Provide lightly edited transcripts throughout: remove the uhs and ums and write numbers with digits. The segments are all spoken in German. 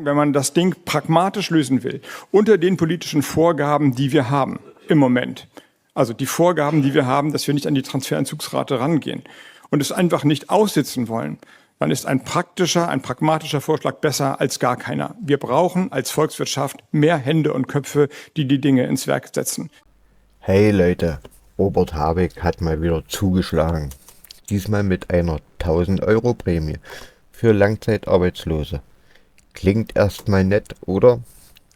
Wenn man das Ding pragmatisch lösen will, unter den politischen Vorgaben, die wir haben im Moment, also die Vorgaben, die wir haben, dass wir nicht an die Transferentzugsrate rangehen und es einfach nicht aussitzen wollen, dann ist ein pragmatischer Vorschlag besser als gar keiner. Wir brauchen als Volkswirtschaft mehr Hände und Köpfe, die die Dinge ins Werk setzen. Hey Leute, Robert Habeck hat mal wieder zugeschlagen. Diesmal mit einer 1000-Euro-Prämie für Langzeitarbeitslose. Klingt erstmal nett, oder?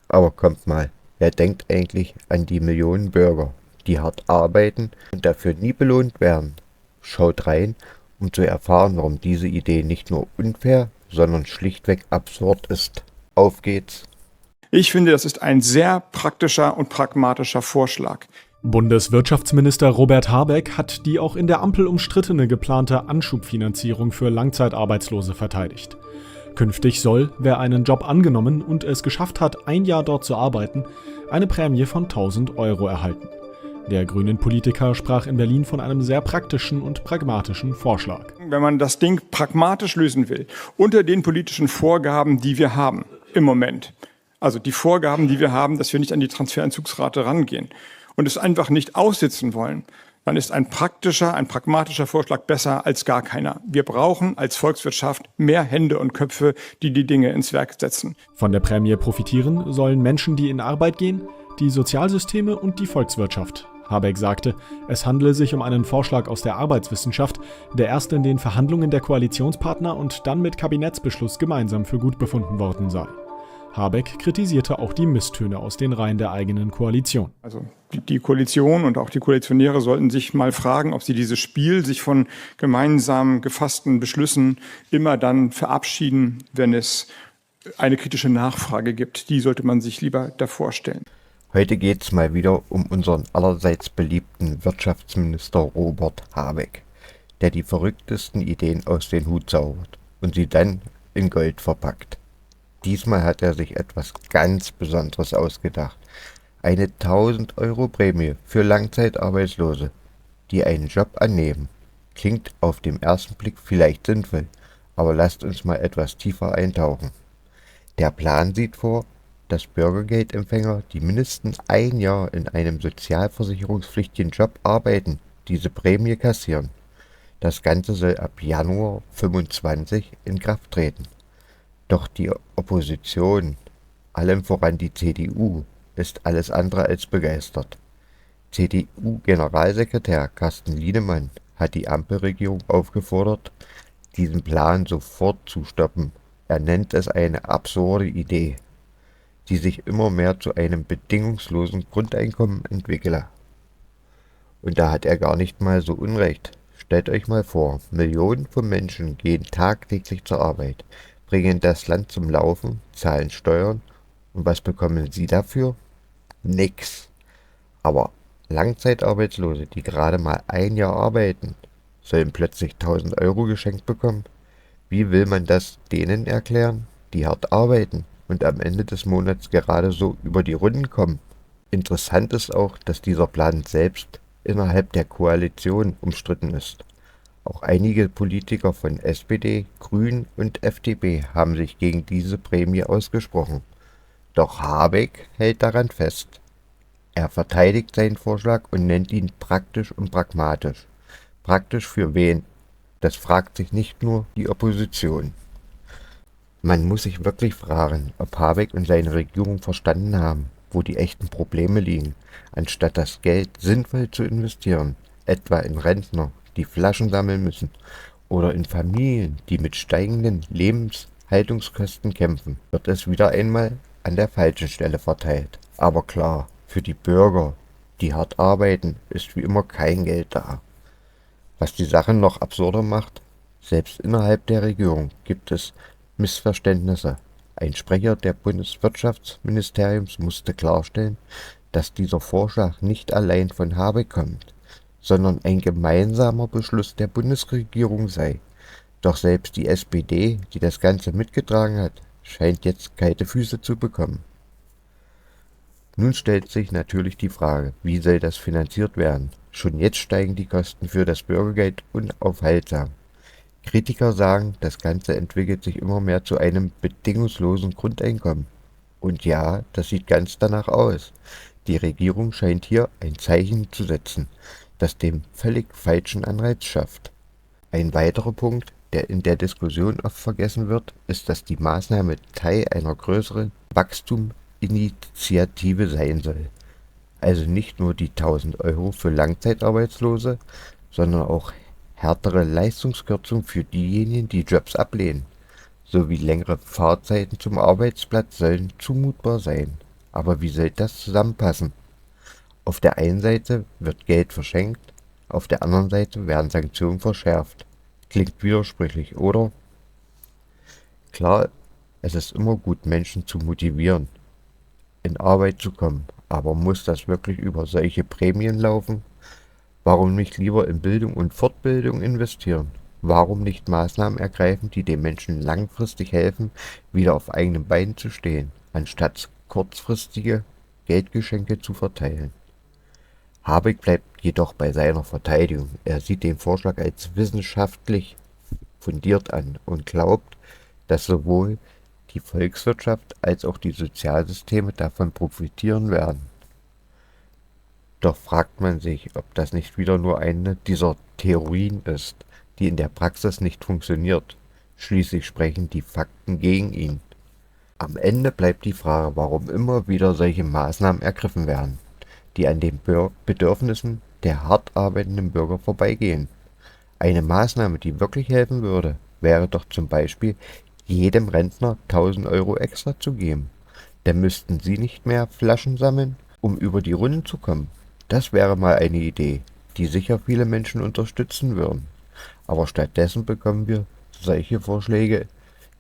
Aber kommt mal, wer denkt eigentlich an die Millionen Bürger, die hart arbeiten und dafür nie belohnt werden? Schaut rein, um zu erfahren, warum diese Idee nicht nur unfair, sondern schlichtweg absurd ist. Auf geht's! Ich finde, das ist ein sehr praktischer und pragmatischer Vorschlag. Bundeswirtschaftsminister Robert Habeck hat die auch in der Ampel umstrittene geplante Anschubfinanzierung für Langzeitarbeitslose verteidigt. Künftig soll, wer einen Job angenommen und es geschafft hat, ein Jahr dort zu arbeiten, eine Prämie von 1000 Euro erhalten. Der grünen Politiker sprach in Berlin von einem sehr praktischen und pragmatischen Vorschlag. Wenn man das Ding pragmatisch lösen will, unter den politischen Vorgaben, die wir haben im Moment, also die Vorgaben, die wir haben, dass wir nicht an die Transferentzugsrate rangehen und es einfach nicht aussitzen wollen, dann ist ein pragmatischer Vorschlag besser als gar keiner. Wir brauchen als Volkswirtschaft mehr Hände und Köpfe, die die Dinge ins Werk setzen. Von der Prämie profitieren sollen Menschen, die in Arbeit gehen, die Sozialsysteme und die Volkswirtschaft. Habeck sagte, es handele sich um einen Vorschlag aus der Arbeitswissenschaft, der erst in den Verhandlungen der Koalitionspartner und dann mit Kabinettsbeschluss gemeinsam für gut befunden worden sei. Habeck kritisierte auch die Misstöne aus den Reihen der eigenen Koalition. Also die Koalition und auch die Koalitionäre sollten sich mal fragen, ob sie dieses Spiel, sich von gemeinsam gefassten Beschlüssen immer dann verabschieden, wenn es eine kritische Nachfrage gibt. Die sollte man sich lieber davor stellen. Heute geht's mal wieder um unseren allerseits beliebten Wirtschaftsminister Robert Habeck, der die verrücktesten Ideen aus den Hut zaubert und sie dann in Gold verpackt. Diesmal hat er sich etwas ganz Besonderes ausgedacht. Eine 1000-Euro-Prämie für Langzeitarbeitslose, die einen Job annehmen. Klingt auf den ersten Blick vielleicht sinnvoll, aber lasst uns mal etwas tiefer eintauchen. Der Plan sieht vor, dass Bürgergeldempfänger, die mindestens ein Jahr in einem sozialversicherungspflichtigen Job arbeiten, diese Prämie kassieren. Das Ganze soll ab Januar 2025 in Kraft treten. Doch die Opposition, allem voran die CDU, ist alles andere als begeistert. CDU-Generalsekretär Carsten Linnemann hat die Ampelregierung aufgefordert, diesen Plan sofort zu stoppen. Er nennt es eine absurde Idee, die sich immer mehr zu einem bedingungslosen Grundeinkommen entwickle. Und da hat er gar nicht mal so unrecht. Stellt euch mal vor, Millionen von Menschen gehen tagtäglich zur Arbeit, bringen das Land zum Laufen, zahlen Steuern und was bekommen sie dafür? Nix. Aber Langzeitarbeitslose, die gerade mal ein Jahr arbeiten, sollen plötzlich 1000 Euro geschenkt bekommen? Wie will man das denen erklären, die hart arbeiten und am Ende des Monats gerade so über die Runden kommen? Interessant ist auch, dass dieser Plan selbst innerhalb der Koalition umstritten ist. Auch einige Politiker von SPD, Grünen und FDP haben sich gegen diese Prämie ausgesprochen. Doch Habeck hält daran fest. Er verteidigt seinen Vorschlag und nennt ihn praktisch und pragmatisch. Praktisch für wen? Das fragt sich nicht nur die Opposition. Man muss sich wirklich fragen, ob Habeck und seine Regierung verstanden haben, wo die echten Probleme liegen, anstatt das Geld sinnvoll zu investieren, etwa in Rentner, die Flaschen sammeln müssen, oder in Familien, die mit steigenden Lebenshaltungskosten kämpfen, wird es wieder einmal an der falschen Stelle verteilt. Aber klar, für die Bürger, die hart arbeiten, ist wie immer kein Geld da. Was die Sache noch absurder macht, selbst innerhalb der Regierung gibt es Missverständnisse. Ein Sprecher der Bundeswirtschaftsministeriums musste klarstellen, dass dieser Vorschlag nicht allein von Habeck kommt, sondern ein gemeinsamer Beschluss der Bundesregierung sei. Doch selbst die SPD, die das Ganze mitgetragen hat, scheint jetzt kalte Füße zu bekommen. Nun stellt sich natürlich die Frage, wie soll das finanziert werden? Schon jetzt steigen die Kosten für das Bürgergeld unaufhaltsam. Kritiker sagen, das Ganze entwickelt sich immer mehr zu einem bedingungslosen Grundeinkommen. Und ja, das sieht ganz danach aus. Die Regierung scheint hier ein Zeichen zu setzen, das den völlig falschen Anreiz schafft. Ein weiterer Punkt, der in der Diskussion oft vergessen wird, ist, dass die Maßnahme Teil einer größeren Wachstuminitiative sein soll. Also nicht nur die 1.000 Euro für Langzeitarbeitslose, sondern auch härtere Leistungskürzungen für diejenigen, die Jobs ablehnen, sowie längere Fahrzeiten zum Arbeitsplatz sollen zumutbar sein. Aber wie soll das zusammenpassen? Auf der einen Seite wird Geld verschenkt, auf der anderen Seite werden Sanktionen verschärft. Klingt widersprüchlich, oder? Klar, es ist immer gut, Menschen zu motivieren, in Arbeit zu kommen, aber muss das wirklich über solche Prämien laufen? Warum nicht lieber in Bildung und Fortbildung investieren? Warum nicht Maßnahmen ergreifen, die den Menschen langfristig helfen, wieder auf eigenen Beinen zu stehen, anstatt kurzfristige Geldgeschenke zu verteilen? Habeck bleibt jedoch bei seiner Verteidigung. Er sieht den Vorschlag als wissenschaftlich fundiert an und glaubt, dass sowohl die Volkswirtschaft als auch die Sozialsysteme davon profitieren werden. Doch fragt man sich, ob das nicht wieder nur eine dieser Theorien ist, die in der Praxis nicht funktioniert. Schließlich sprechen die Fakten gegen ihn. Am Ende bleibt die Frage, warum immer wieder solche Maßnahmen ergriffen werden, die an den Bedürfnissen der hart arbeitenden Bürger vorbeigehen. Eine Maßnahme, die wirklich helfen würde, wäre doch zum Beispiel, jedem Rentner 1.000 Euro extra zu geben. Dann müssten sie nicht mehr Flaschen sammeln, um über die Runden zu kommen. Das wäre mal eine Idee, die sicher viele Menschen unterstützen würden. Aber stattdessen bekommen wir solche Vorschläge,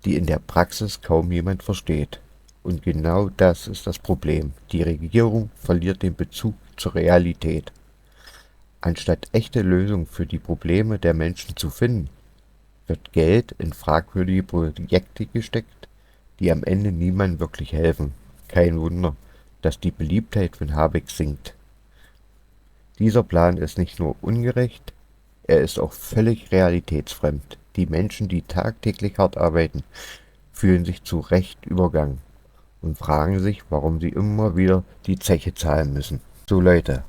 die in der Praxis kaum jemand versteht. Und genau das ist das Problem. Die Regierung verliert den Bezug zur Realität. Anstatt echte Lösungen für die Probleme der Menschen zu finden, wird Geld in fragwürdige Projekte gesteckt, die am Ende niemandem wirklich helfen. Kein Wunder, dass die Beliebtheit von Habeck sinkt. Dieser Plan ist nicht nur ungerecht, er ist auch völlig realitätsfremd. Die Menschen, die tagtäglich hart arbeiten, fühlen sich zu Recht übergangen und fragen sich, warum sie immer wieder die Zeche zahlen müssen. So Leute,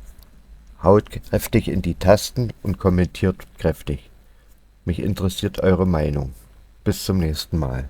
haut kräftig in die Tasten und kommentiert kräftig. Mich interessiert eure Meinung. Bis zum nächsten Mal.